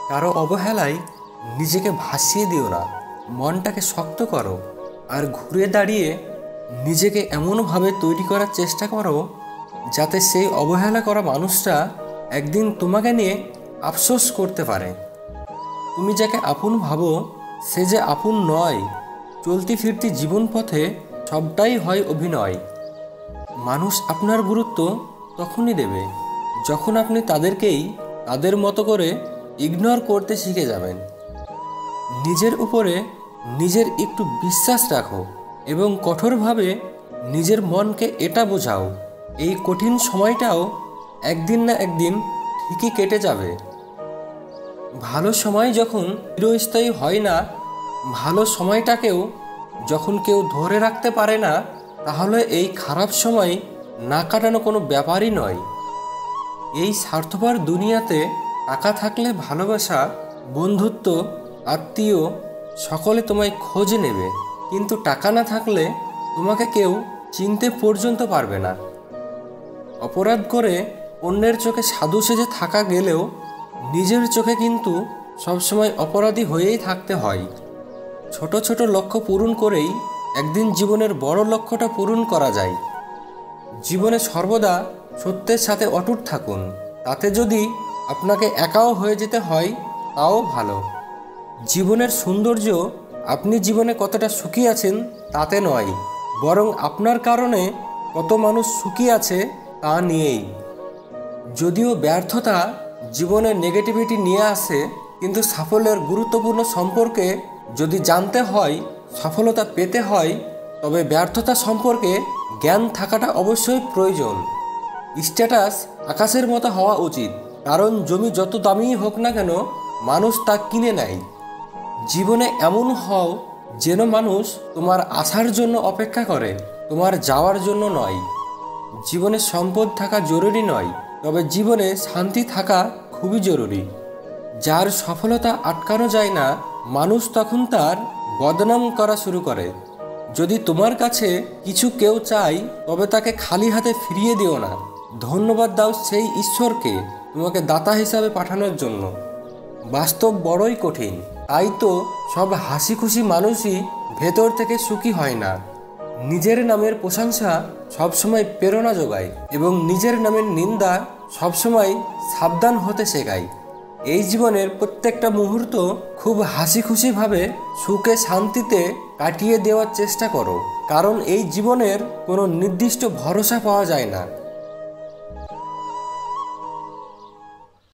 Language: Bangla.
কারো অবহেলায় নিজেকে ভাসিয়ে দিও না, মনটাকে শক্ত করো আর ঘুরে দাঁড়িয়ে নিজেকে এমনভাবে তৈরি করার চেষ্টা করো যাতে সেই অবহেলা করা মানুষটা একদিন তোমাকে নিয়ে আফসোস করতে পারে। তুমি যাকে আপন ভাবো সে যে আপন নয়। চলতি ফিরতি জীবন পথে সবটাই হয় অভিনয়। মানুষ আপনার গুরুত্ব তখনই দেবে যখন আপনি তাদেরকেই তাদের মতো করে ইগনোর করতে শিখে যাবেন। নিজের উপরে নিজের একটু বিশ্বাস রাখো এবং কঠোরভাবে নিজের মনকে এটা বোঝাও এই কঠিন সময়টাও একদিন না একদিন ঠিকই কেটে যাবে। ভালো সময় যখন চিরস্থায়ী হয় না, ভালো সময়টাকেও যখন কেউ ধরে রাখতে পারে না, তাহলে এই খারাপ সময় না কাটানো কোনো ব্যাপারই নয়। এই স্বার্থপর দুনিয়াতে টাকা থাকলে ভালোবাসা, বন্ধুত্ব, আত্মীয় সকলে তোমায় খোঁজ নেবে, কিন্তু টাকা না থাকলে তোমাকে কেউ চিনতে পর্যন্ত পারবে না। অপরাধ করে অন্যের চোখে সাধু সেজে থাকা গেলেও নিজের চোখে কিন্তু সবসময় অপরাধী হয়েই থাকতে হয়। ছোট ছোট লক্ষ্য পূরণ করেই একদিন জীবনের বড় লক্ষ্যটা পূরণ করা যায়। জীবনে সর্বদা সত্যের সাথে অটুট থাকুন, তাতে যদি আপনাকে একাও হয়ে যেতে হয় তাও ভালো। জীবনের সৌন্দর্য আপনি জীবনে কতটা সুখী আছেন তাতে নয়, বরং আপনার কারণে কত মানুষ সুখী আছে তা নিয়েই। যদিও ব্যর্থতা জীবনে নেগেটিভিটি নিয়ে আসে, কিন্তু সাফল্যের গুরুত্বপূর্ণ সম্পর্কে যদি জানতে হয়, সফলতা পেতে হয়, তবে ব্যর্থতা সম্পর্কে জ্ঞান থাকাটা অবশ্যই প্রয়োজন। স্ট্যাটাস আকাশের মতো হওয়া উচিত, কারণ জমি যত দামিই হোক না কেন মানুষ তা কিনে নেয়। জীবনে এমন হও যেন মানুষ তোমার আসার জন্য অপেক্ষা করে, তোমার যাওয়ার জন্য নয়। জীবনে সম্পদ থাকা জরুরি নয়, তবে জীবনে শান্তি থাকা খুবই জরুরি। যার সফলতা আটকানো যায় না, মানুষ তখন তার বদনাম করা শুরু করে। যদি তোমার কাছে কিছু কেউ চায়, তবে তাকে খালি হাতে ফিরিয়ে দিও না। ধন্যবাদ দাও সেই ঈশ্বরকে তোমাকে দাতা হিসাবে পাঠানোর জন্য। বাস্তব বড়ই কঠিন, তাই তো সব হাসি খুশি মানুষই ভেতর থেকে সুখী হয় না। নিজের নামের প্রশংসা সবসময় প্রেরণা যোগায় এবং নিজের নামের নিন্দা সবসময় সাবধান হতে শেখায়। এই জীবনের প্রত্যেকটা মুহূর্ত খুব হাসি খুশিভাবে সুখে শান্তিতে কাটিয়ে দেওয়ার চেষ্টা করো, কারণ এই জীবনের কোনো নির্দিষ্ট ভরসা পাওয়া যায় না।